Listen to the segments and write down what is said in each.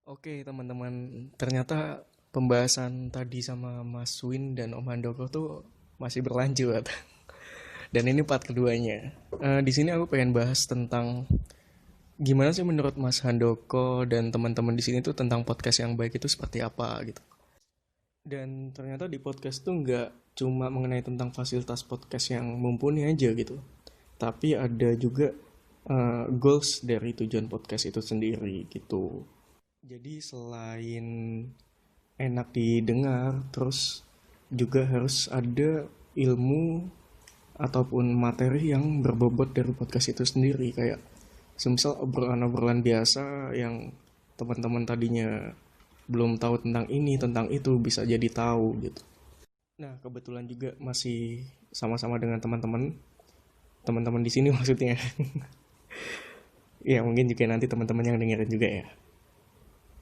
Oke teman-teman, ternyata pembahasan tadi sama Mas Win dan Om Handoko tuh masih berlanjut. Dan ini part keduanya. Di sini aku pengen bahas tentang gimana sih menurut Mas Handoko dan teman-teman di sini tuh tentang podcast yang baik itu seperti apa gitu. Dan ternyata di podcast tuh nggak cuma mengenai tentang fasilitas podcast yang mumpuni aja gitu, tapi ada juga goals dari tujuan podcast itu sendiri gitu. Jadi selain enak didengar, terus juga harus ada ilmu ataupun materi yang berbobot dari podcast itu sendiri. Kayak semisal obrolan-obrolan biasa yang teman-teman tadinya belum tahu tentang ini, tentang itu, bisa jadi tahu gitu. Nah, kebetulan juga masih sama-sama dengan teman-teman di sini maksudnya. Ya, mungkin juga nanti teman-teman yang dengerin juga ya.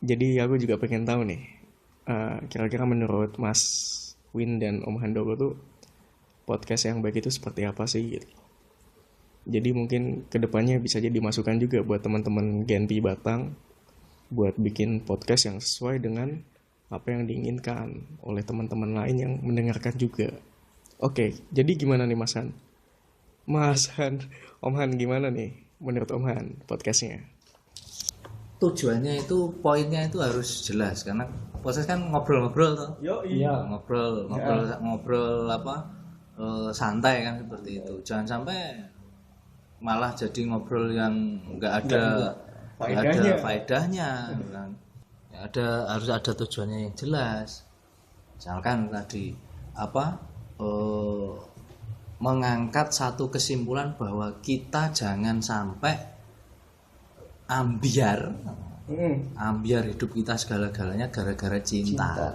Jadi aku juga pengen tahu nih, kira-kira menurut Mas Win dan Om Handoko tuh podcast yang baik itu seperti apa sih gitu. Jadi mungkin kedepannya bisa jadi masukan juga buat teman-teman Genpi Batang buat bikin podcast yang sesuai dengan apa yang diinginkan oleh teman-teman lain yang mendengarkan juga. Oke, jadi gimana nih Mas Han? Mas Han, Om Han gimana nih menurut Om Han podcastnya? Tujuannya itu poinnya itu harus jelas karena proses kan ngobrol-ngobrol tuh. Iya. Ngobrol apa santai kan seperti itu. Jangan sampai malah jadi ngobrol yang nggak ada faedahnya kan. Harus ada tujuannya yang jelas. Misalkan tadi mengangkat satu kesimpulan bahwa kita jangan sampai ambiar hidup kita segala-galanya gara-gara cinta.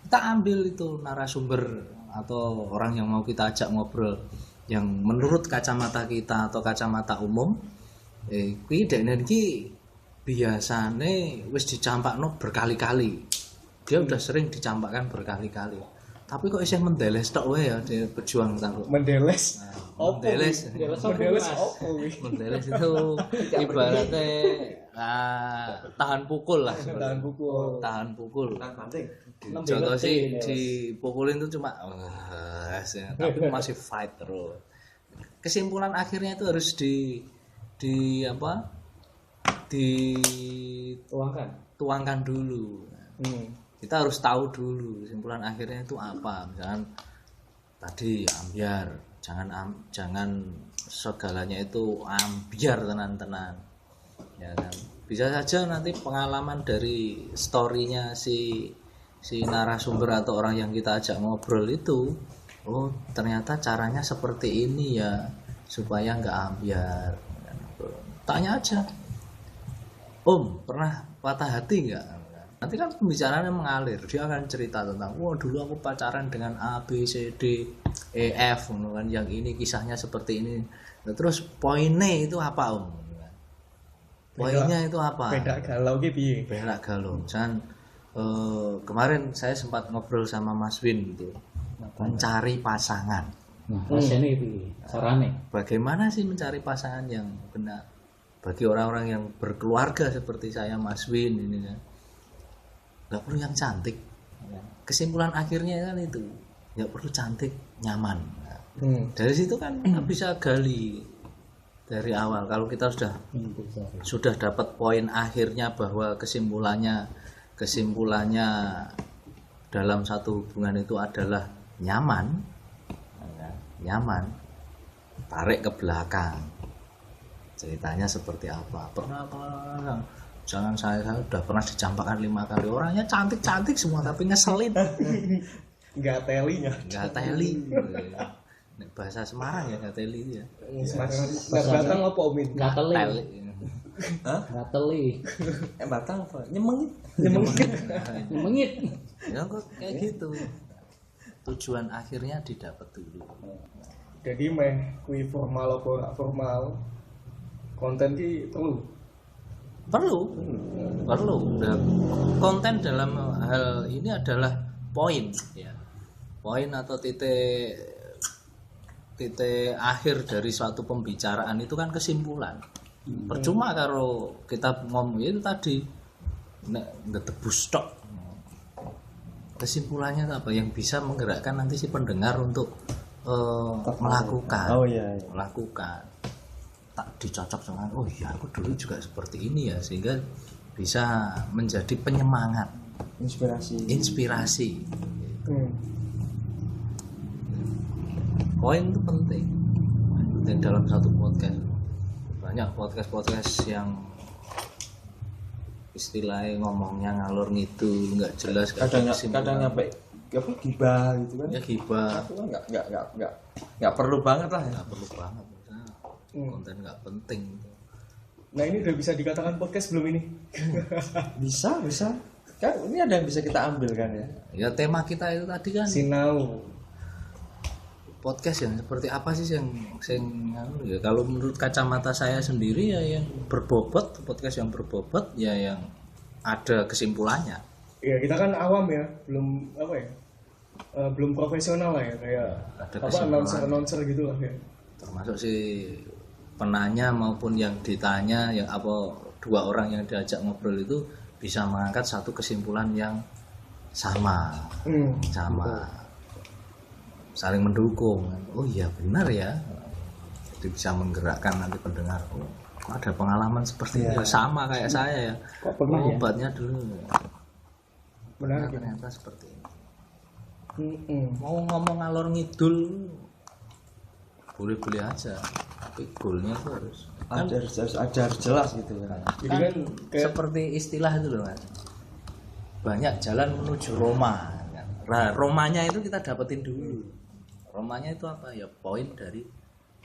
Kita ambil itu narasumber atau orang yang mau kita ajak ngobrol yang menurut kacamata kita atau kacamata umum kuwi dekne iki biasane wis dicampakno berkali-kali. Dia udah sering dicampakkan berkali-kali. Tapi kok isih mendeles tok wae ya dia berjuang tentang Mendeles. Mendeles itu ibaratnya tahan pukul lah. Tahan pukul. Contoh sih dipukulin itu cuma tapi masih fight terus. Kesimpulan akhirnya itu harus dituangkan dulu. Kita harus tahu dulu kesimpulan akhirnya itu apa. Misalkan tadi ambiar, jangan segalanya itu ambiar tenan-tenan. Ya kan. Bisa saja nanti pengalaman dari story-nya si narasumber atau orang yang kita ajak ngobrol itu, oh ternyata caranya seperti ini ya supaya nggak ambiar. Tanya aja, Om pernah patah hati nggak? Nanti kan pembicaraannya mengalir, dia akan cerita tentang dulu aku pacaran dengan A, B, C, D, E, F kan, yang ini kisahnya seperti ini. Nah, terus poinnya itu apa Om? Poinnya itu apa? Beda galau gitu. Beda galau. Misalkan kemarin saya sempat ngobrol sama Mas Win gitu, mencari pasangan. Nah, rasanya itu caranya. Bagaimana sih mencari pasangan yang benar? Bagi orang-orang yang berkeluarga seperti saya Mas Win ini kan. Gak perlu yang cantik. Kesimpulan akhirnya kan itu gak perlu cantik, nyaman. Dari situ kan bisa gali dari awal. Kalau kita sudah dapat poin akhirnya bahwa kesimpulannya dalam satu hubungan itu adalah nyaman, tarik ke belakang. Ceritanya seperti apa? Pernah jangan saya udah pernah dicampakkan 5 kali, orangnya cantik semua tapi ngeselin. Nggak teli. Bahasa Semarang ya nggak teli ya. Batang apa Om? Nggak teli. Hah? Nggak teli. Batang apa? Nyemengit. Ya kok kayak gitu. Tujuan akhirnya didapat dulu. Jadi kui formal apa nggak formal, konten ki perlu. Dan konten dalam hal ini adalah poin ya. Poin atau titik akhir dari suatu pembicaraan itu kan kesimpulan. Percuma kalau kita ngomong itu tadi nek ngetebus tok. Kesimpulannya itu apa? Yang bisa menggerakkan nanti si pendengar untuk melakukan. Oh iya. Melakukan. Tak dicocok dengan oh iya aku dulu juga seperti ini ya, sehingga bisa menjadi penyemangat, inspirasi. Poin itu penting dalam satu podcast. Banyak podcast yang istilahnya ngomongnya ngalor ngidul, nggak jelas, kadang nyampe apa gibah gitu kan. Ya gibah. Itu kan nggak perlu banget lah ya. Nggak perlu banget. Konten nggak penting. Nah ini udah bisa dikatakan podcast belum ini? Bisa kan ini ada yang bisa kita ambil kan ya. Ya tema kita itu tadi kan Sinau. podcast yang seperti apa sih yang ya kalau menurut kacamata saya sendiri ya yang berbobot, podcast yang berbobot ya yang ada kesimpulannya. Ya kita kan awam ya, belum apa ya, belum profesional lah ya, kayak Ada apa kesimpulan. announcer gitu lah ya. Termasuk si penanya maupun yang ditanya, yang apa dua orang yang diajak ngobrol itu bisa mengangkat satu kesimpulan yang sama, saling mendukung. Oh iya benar ya, jadi bisa menggerakkan nanti pendengar. Oh, kok ada pengalaman seperti itu sama kayak saya ya. Kok pernah ya? Obatnya dulu. Benar. Ternyata seperti ini. Mau ngomong ngalor ngidul boleh-boleh aja, tapi goalnya itu harus harus jelas gitu ya. Jadi kan kan kayak seperti istilah itu loh Mas. Banyak jalan menuju Roma kan. Nah, Romanya itu kita dapetin dulu. Romanya itu apa ya? Poin dari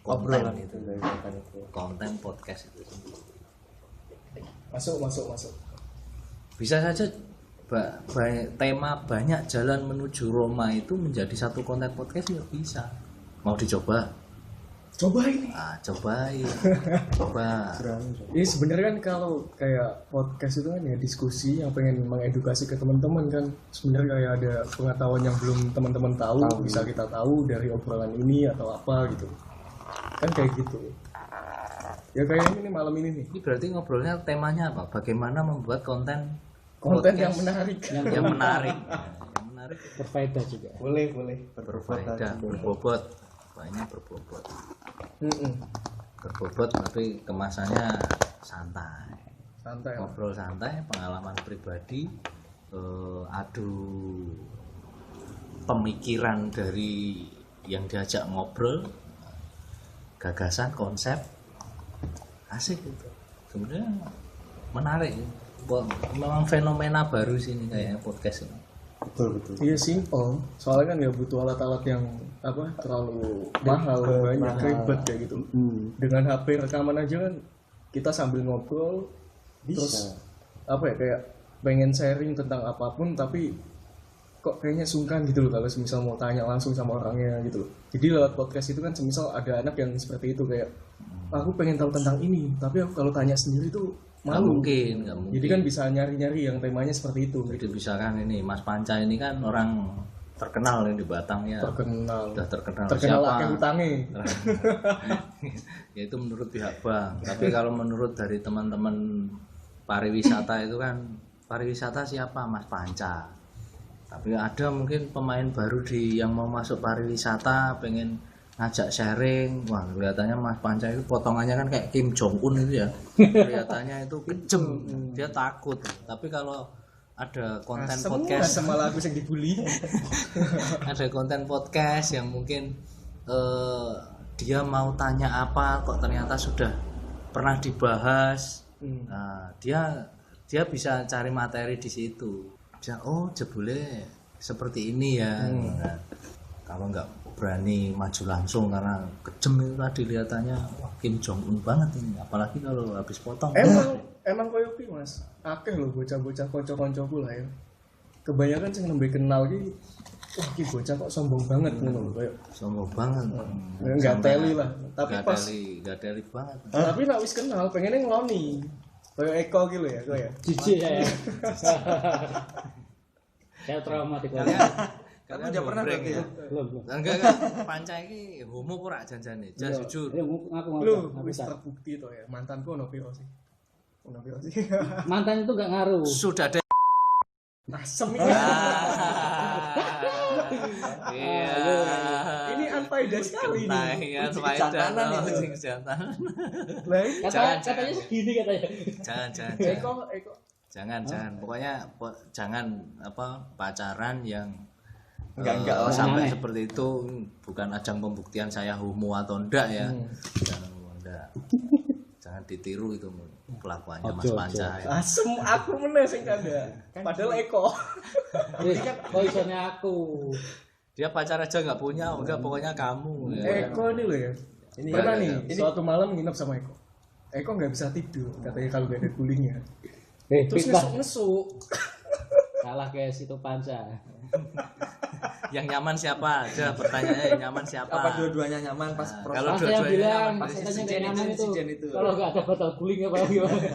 konten Obrolan itu. itu. Konten podcast itu sendiri. masuk. Bisa saja tema banyak jalan menuju Roma itu menjadi satu konten podcast ya bisa. Mau dicoba? cobain. Cobain. Coba. Ini sebenarnya kan kalau kayak podcast itu kan ya diskusi yang pengen mengedukasi ke teman-teman kan, sebenarnya kayak ada pengetahuan yang belum teman-teman tahu, bisa kita tahu dari obrolan ini atau apa gitu kan, kayak gitu ya. Kayak ini malam ini nih Ini berarti ngobrolnya temanya apa? Bagaimana membuat konten yang podcast menarik. yang menarik. Yang menarik, Berfaedah juga. boleh berfaedah, berbobot, banyak berbobot. Berbobot tapi kemasannya santai. Santai lah. Ngobrol santai, pengalaman pribadi, adu pemikiran dari yang diajak ngobrol, gagasan, konsep, asik gitu. Sebenarnya menarik. Memang fenomena baru sini kayaknya podcast ini. Betul. Iya simple, soalnya kan nggak butuh alat-alat yang apa terlalu mahal, banyak ribet kayak gitu. Dengan HP rekaman aja kan kita sambil ngobrol, Bisa. terus apa ya kayak pengen sharing tentang apapun tapi kok kayaknya sungkan gitu loh kalau semisal mau tanya langsung sama orangnya gitu loh. Jadi lewat podcast itu kan semisal ada anak yang seperti itu kayak aku pengen tahu tentang ini tapi aku kalau tanya sendiri tuh Nggak malu. mungkin. Jadi kan bisa nyari-nyari yang temanya seperti itu. Jadi misalkan ini Mas Panca ini kan orang terkenal yang di Batang ya. Terkenal. Sudah terkenal. Terkenal Siapa? akeh utange. Ya itu menurut pihak bank. Tapi kalau menurut dari teman-teman pariwisata itu kan pariwisata siapa? Mas Panca. Tapi ada mungkin pemain baru yang mau masuk pariwisata pengen ngajak sharing. Wah, kelihatannya Mas Panca itu potongannya kan kayak Kim Jong Un itu ya. Kelihatannya itu kejem, dia takut. Tapi kalau ada konten podcast, malah aku yang dibully. ada konten podcast yang mungkin dia mau tanya apa kok ternyata sudah pernah dibahas. Nah, dia bisa cari materi di situ. Bisa jebule seperti ini ya. Nah, kalau nggak berani maju langsung karena kejem itu tadi kelihatannya wah Kim Jong Un banget ini, apalagi kalau habis potong. Emang koyo pi Mas. Akeh lho bocah-bocah kanca-kancaku lah ya. Kebanyakan sing nembe kenal ki wah ki bocah kok sombong banget ngono lho koyo. Sombong banget. Enggak teli lah. Tapi pas Enggak teli banget. tapi nek wis kenal pengennya ngeloni. Koyo Eko ki lho ya koyo ya. Jijik saya. Saya trauma di keluarga. Kamu udah pernah berarti ya? Belum. Enggak. Panca iki homo ora janjane. Jas jujur. Aku Lho, wis terbukti to ya. Mantanku ono piro sih? Munafik sih. Mantan itu nggak ngaruh. Sudah ada. Asem Ah, ya. Iya. Ini unfaedah sekali Nah, ini. iya, Uji faedah, kejantanan no, itu. uji kejantanan. Lah, ini Katanya Jangan. segini katanya. Jangan. Eko Jangan. Pokoknya jangan pacaran yang Enggak lah. sampai Aneh. seperti itu. Bukan ajang pembuktian saya homo atau enggak ya. Jangan enggak. Jangan ditiru itu kelakuannya Mas Ojo, Panca. Ya. asem aku meneh sing kanda. Padahal Eko. Kok isonya aku. Dia pacar aja nggak punya, udah pokoknya kamu. Ya. Eko ini loh ya. Ini Pernah ya, nih, ya. suatu malam nginep sama Eko. Eko nggak bisa tidur, katanya kalau gak ada gulingnya. Terus Fitnah. ngesuk-ngesuk. Kalah guys itu Panca. Yang nyaman siapa? Aja pertanyaannya yang nyaman siapa? Apa dua-duanya nyaman pas proses? kalau Pas saya dua-duanya bilang, nyaman, pas pasti katanya insiden nggak nyaman itu, itu. insiden itu. Kalau nggak ada batal guling apa gimana?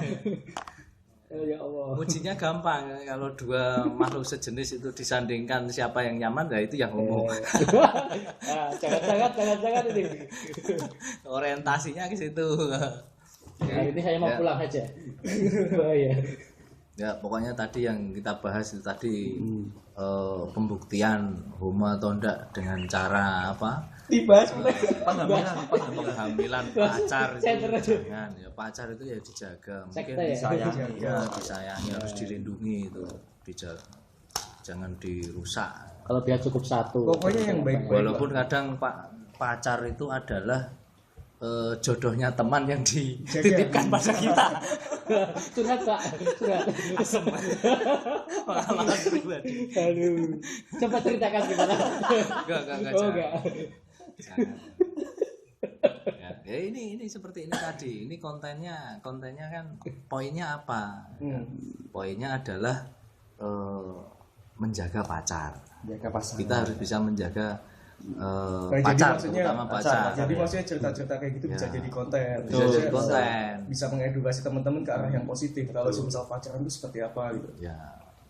Ya Allah. ujinya gampang. Kalau dua makhluk sejenis itu disandingkan siapa yang nyaman, ya itu yang homo. Jangan ini. Orientasinya ke situ. Hari ini saya mau Ya. pulang aja. Bahaya. Ya pokoknya tadi yang kita bahas itu tadi pembuktian homo atau enggak dengan cara apa? Dibahas meneh. Penghamilan pacar itu Center aja. jangan ya, pacar itu ya dijaga, mungkin Sekte ya? Disayangi. ya disayangi, harus dilindungi itu, dijaga, jangan dirusak. Kalau dia cukup satu. Pokoknya yang baik-baik. Walaupun kadang pacar itu adalah jodohnya teman yang dititipkan pada kita. Curhat Pak, curhat. Pengalaman pribadi. Aduh. Coba ceritakan gimana. Enggak, Oh jangan. enggak. Jangan. Ya, ini seperti ini tadi. Ini kontennya kan poinnya apa? Poinnya adalah menjaga pacar. Jaga pasangan. Kita harus bisa menjaga Jadi pacar, maksudnya terutama pacar. Jadi maksudnya cerita-cerita kayak gitu bisa Ya. jadi konten. Bisa jadi konten. Bisa mengedukasi teman-teman ke arah yang positif. Kalau misal pacaran itu seperti apa gitu. Ya,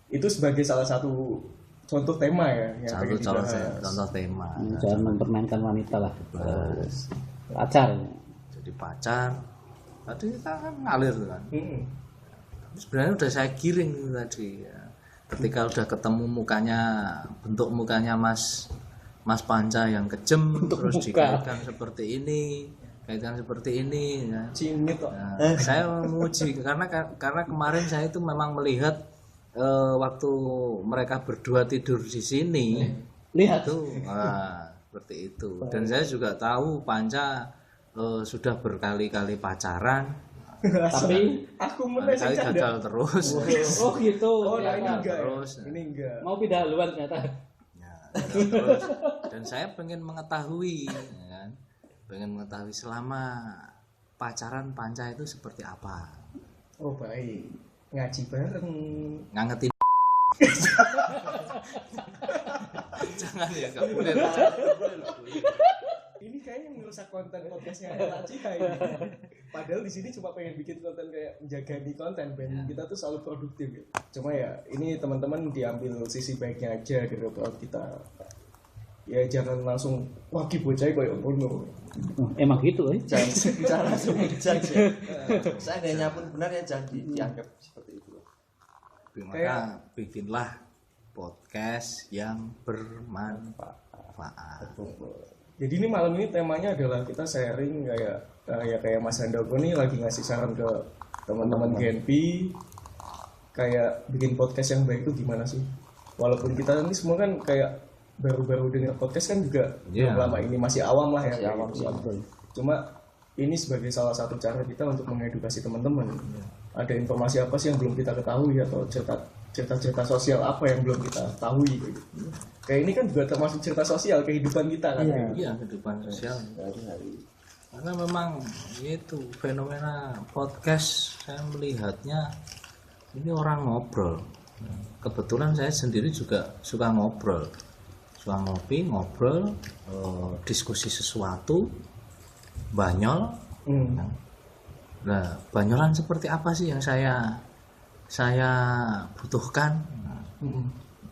Itu sebagai salah satu contoh tema ya yang pengen dibahas. contoh tema. Jangan mempermainkan wanita lah. Terus, Pacar. jadi pacar. Tadi kita kan ngalir tuh kan. Mm-mm. Sebenarnya udah saya giring itu tadi ya. Ketika udah ketemu mukanya, bentuk mukanya Mas Panca yang kejem, terus dikaitkan seperti ini ya. Cimit kok. Nah, saya memuji karena kemarin saya itu memang melihat waktu mereka berdua tidur di sini Lihat. itu seperti itu. Dan saya juga tahu Panca sudah berkali-kali pacaran, Tapi Aku meneh sing kali canda. gagal terus. oh gitu. Oh, nah ini Ternyata. enggak. Ya? Terus. Ini enggak. Mau pindah haluan ternyata. Ya, terus. Dan saya pengen mengetahui, ya kan? Pengen mengetahui selama pacaran Panca itu seperti apa. Oh baik. Ngaji bareng. Ngangetin. Jangan ya, nggak boleh. Ini kayaknya merusak konten podcastnya Ella Cika ini. Padahal di sini cuma pengen bikin konten kayak menjaga di konten, ben kita tuh selalu produktif ya. Cuma ya ini teman-teman diambil sisi baiknya aja dari obrolan kita. Ya jangan langsung wah ki bocah koyo ngono. Emang gitu Jangan langsung ngejudge ya. Seandainya pun benar ya jangan dianggap seperti itu. Maka bikinlah podcast yang bermanfaat. Jadi ini malam ini temanya adalah kita sharing kayak Mas Handoko nih lagi ngasih saran ke teman-teman Genpi kayak bikin podcast yang baik itu gimana sih? Walaupun kita ini semua kan kayak baru-baru dengar podcast kan juga belum lama ini masih awam lah ya. Masih awam sih. Cuma ini sebagai salah satu cara kita untuk mengedukasi teman-teman. Ada informasi apa sih yang belum kita ketahui atau cerita-cerita sosial apa yang belum kita ketahui gitu. Kayak ini kan juga termasuk cerita sosial kehidupan kita kan. Iya, kehidupan sosial. Karena memang itu fenomena podcast, saya melihatnya ini orang ngobrol. Kebetulan saya sendiri juga suka ngobrol, suka ngopi, ngobrol, diskusi sesuatu, banyol. Nah, banyolan seperti apa sih yang saya butuhkan?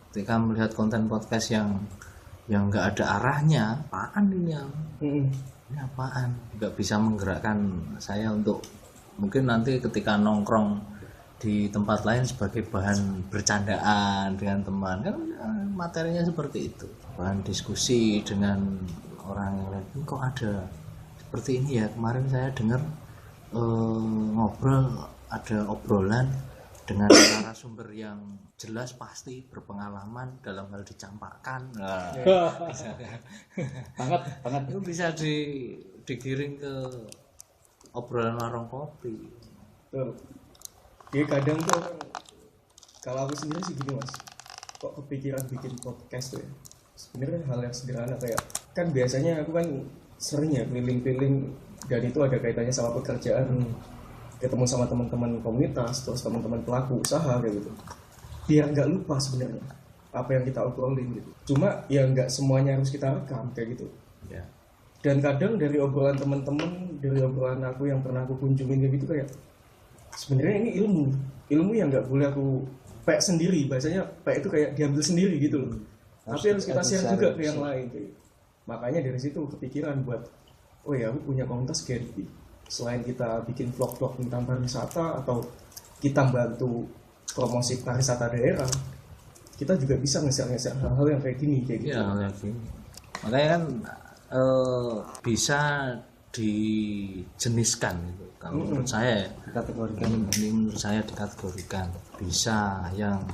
Ketika melihat konten podcast yang nggak ada arahnya, apaan ini yang ini apaan? Nggak bisa menggerakkan saya untuk mungkin nanti ketika nongkrong di tempat lain sebagai bahan bercandaan dengan teman kan materinya seperti itu, bahan diskusi dengan orang yang lain. Kok ada seperti ini ya, kemarin saya dengar ngobrol, ada obrolan dengan narasumber yang jelas pasti berpengalaman dalam hal dicampakkan. Nah, banget itu bisa digiring ke obrolan warung kopi. Tuh. Jadi kadang tuh kalau aku sendiri sih gini mas, kok kepikiran bikin podcast tuh ya, sebenarnya hal yang sederhana kayak kan biasanya aku kan sering ya keliling-keliling dan itu ada kaitannya sama pekerjaan, ketemu sama teman-teman komunitas, terus teman-teman pelaku usaha kayak gitu, biar nggak lupa sebenarnya apa yang kita obrolin gitu. Cuma ya nggak semuanya harus kita rekam kayak gitu. Ya. Dan kadang dari obrolan teman-teman, dari obrolan aku yang pernah aku kunjungin kayak gitu kayak sebenarnya ini ilmu yang nggak boleh aku pek sendiri, bahasanya pek itu kayak diambil sendiri gitu loh. Tapi harus kita share juga ke yang lain kayak. Makanya dari situ kepikiran buat oh ya aku punya komunitas Genpi. Selain kita bikin vlog-vlog tentang pariwisata atau kita bantu promosi pariwisata daerah, kita juga bisa nge-share hal-hal yang kayak gini kayak gitu. Ya, makanya kan bisa dijeniskan gitu. Kalau menurut saya Dikategorikan. ini menurut saya dikategorikan bisa yang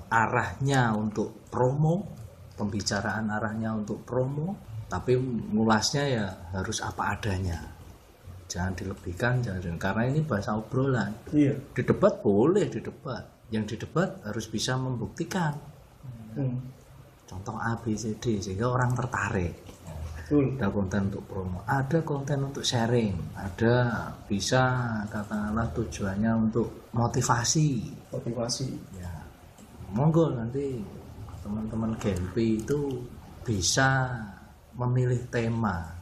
arahnya untuk promo, pembicaraan arahnya untuk promo, tapi ngulasnya ya harus apa adanya. Jangan dilebihkan, karena ini bahasa obrolan. Iya. Di debat boleh di debat. Yang di debat harus bisa membuktikan. Contoh A, B, C, D sehingga orang tertarik. Betul. Ada konten untuk promo, ada konten untuk sharing, ada bisa katakanlah tujuannya untuk motivasi. Ya, monggo nanti teman-teman Genpi itu bisa memilih tema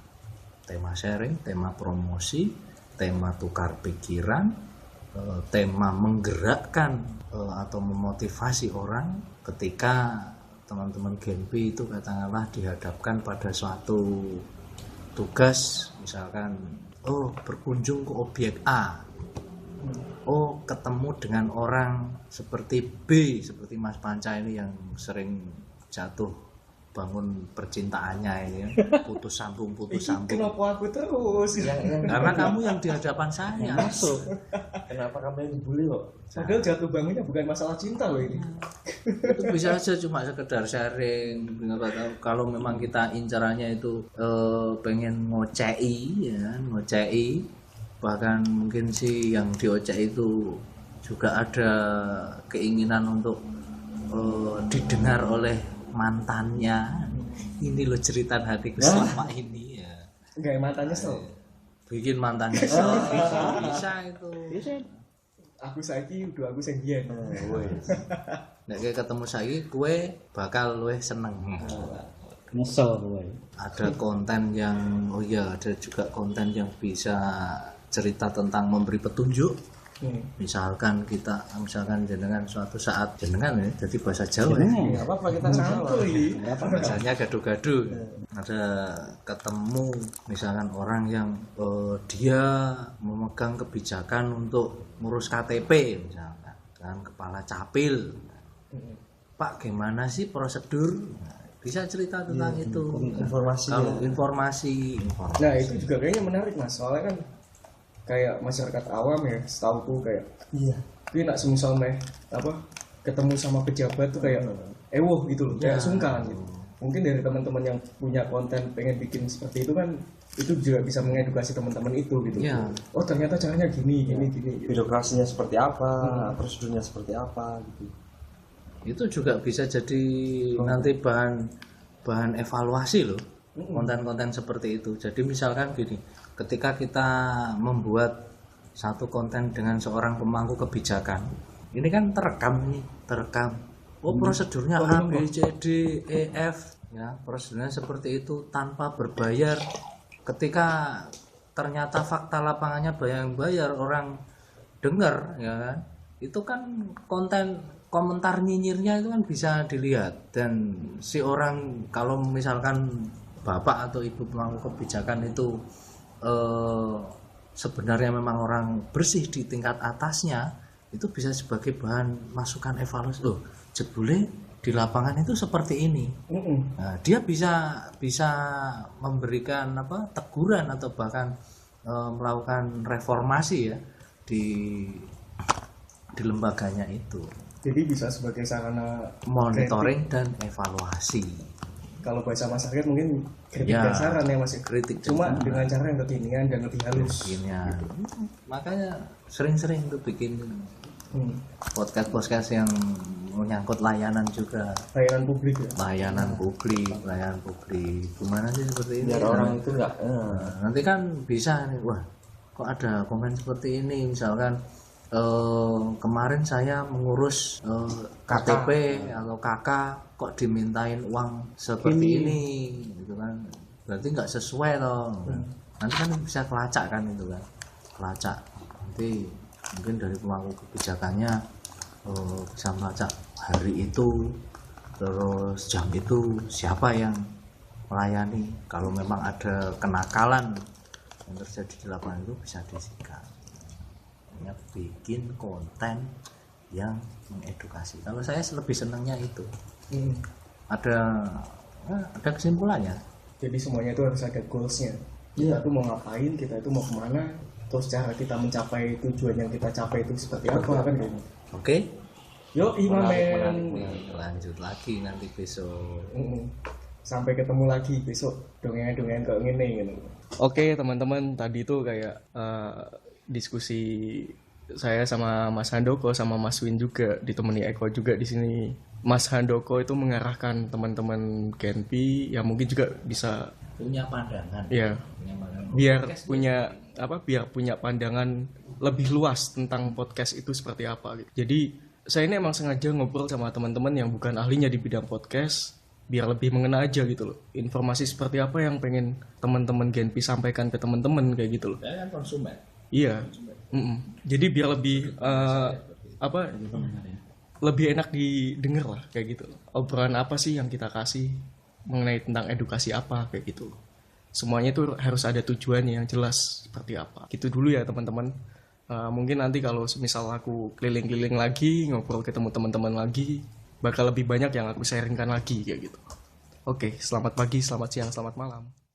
sharing, tema promosi, tema tukar pikiran, tema menggerakkan atau memotivasi orang ketika teman-teman Genpi itu katakanlah dihadapkan pada suatu tugas, misalkan berkunjung ke objek A, ketemu dengan orang seperti B, seperti Mas Panca ini yang sering jatuh bangun percintaannya ini ya. putus sambung Kenapa aku terus? karena kamu yang di hadapan saya Masuk. Kenapa kamu yang dibully kok? Padahal jatuh bangunnya bukan masalah cinta loh ini. itu bisa aja cuma sekedar sharing. Kalau memang kita incarannya itu pengen ngocei ya, ngocei, bahkan mungkin sih yang diocei itu juga ada keinginan untuk didengar oleh mantannya. Ini loh jeritan hatiku selama ini ya. Enggak, mantan nyesel. Bikin mantan nyesel bisa itu. Aku saiki udah aku sing biyen. Nek ketemu saiki kue bakal luwih seneng. nyesel gue. Ada konten yang ada juga konten yang bisa cerita tentang memberi petunjuk. Misalkan jenengan suatu saat jenengan ya jadi bahasa Jawa ya. Enggak apa-apa kita santuy. Bahasanya gaduh-gaduh. Ada ketemu misalkan orang yang dia memegang kebijakan untuk ngurus KTP misalkan kan kepala capil. Pak gimana sih prosedur? Bisa cerita tentang itu. Informasi. Kalau informasi. Nah, itu juga kayaknya menarik Mas. Soalnya kan kayak masyarakat awam ya, setauku kayak tapi nak semisal ketemu sama pejabat tuh kayak gitu loh, kayak sungkan gitu. Mungkin dari teman-teman yang punya konten pengen bikin seperti itu kan itu juga bisa mengedukasi teman-teman itu gitu. Oh ternyata caranya gini gitu. Birokrasinya seperti apa, prosedurnya seperti apa gitu. Itu juga bisa jadi nanti bahan evaluasi loh. Konten-konten seperti itu. Jadi misalkan gini, ketika kita membuat satu konten dengan seorang pemangku kebijakan, ini kan terekam. Prosedurnya A, B, C, D, E, F, ya prosedurnya seperti itu tanpa berbayar. Ketika ternyata fakta lapangannya bayar orang dengar, ya kan, itu kan komentar nyinyirnya itu kan bisa dilihat dan si orang kalau misalkan bapak atau ibu pemangku kebijakan itu sebenarnya memang orang bersih di tingkat atasnya, itu bisa sebagai bahan masukan evaluasi. Loh, jebule di lapangan itu seperti ini. Nah, dia bisa memberikan teguran atau bahkan melakukan reformasi ya di lembaganya itu. Jadi bisa sebagai sarana Monitoring dan evaluasi. Kalau bahasa masyarakat mungkin kritik Ya, dan saran ya Mas. kritik dan Cuma saran. dengan cara yang kekinian dan lebih halus. Bikinnya. Makanya sering-sering tuh bikin podcast yang menyangkut layanan juga. Layanan publik ya. Layanan publik. Gimana sih seperti ini? Biar orang itu enggak Nanti kan bisa nih, wah kok ada komen seperti ini, misalkan kemarin saya mengurus KTP atau KK kok dimintain uang seperti ini gitu kan, berarti nggak sesuai loh. Nanti kan bisa kelacak kan itu kan, kelacak nanti mungkin dari pemangku kebijakannya bisa melacak hari itu, terus jam itu siapa yang melayani. Kalau memang ada kenakalan yang terjadi di lapangan itu bisa disikat. Hanya bikin konten yang mengedukasi. Kalau saya lebih senangnya itu ada kesimpulannya. Jadi semuanya itu harus ada goalsnya. Kita tuh mau ngapain, kita itu mau kemana, terus cara kita mencapai tujuan yang kita capai itu seperti apa kan gitu. Oke, Yo Imamen. lanjut lagi nanti besok. Sampai ketemu lagi besok dongeng-dongeng kayak gini gitu. Oke teman-teman, tadi tuh kayak diskusi saya sama Mas Handoko sama Mas Win juga, ditemani Eko juga di sini. Mas Handoko itu mengarahkan teman-teman Genpi yang mungkin juga bisa Punya pandangan. ya biar punya pandangan lebih luas tentang podcast itu seperti apa gitu. Jadi saya ini emang sengaja ngobrol sama teman-teman yang bukan ahlinya di bidang podcast biar lebih mengena aja gitu loh. Informasi seperti apa yang pengen teman-teman Genpi sampaikan ke teman-teman kayak gitu loh. Saya kan konsumen. Iya. Jadi biar lebih lebih enak didengar lah kayak gitu. Obrolan apa sih yang kita kasih mengenai tentang edukasi apa kayak gitu. Semuanya itu harus ada tujuannya yang jelas seperti apa. Gitu dulu ya teman-teman. Mungkin nanti kalau misal aku keliling-keliling lagi ngobrol ketemu teman-teman lagi, bakal lebih banyak yang aku sharingkan lagi kayak gitu. Oke, selamat pagi, selamat siang, selamat malam.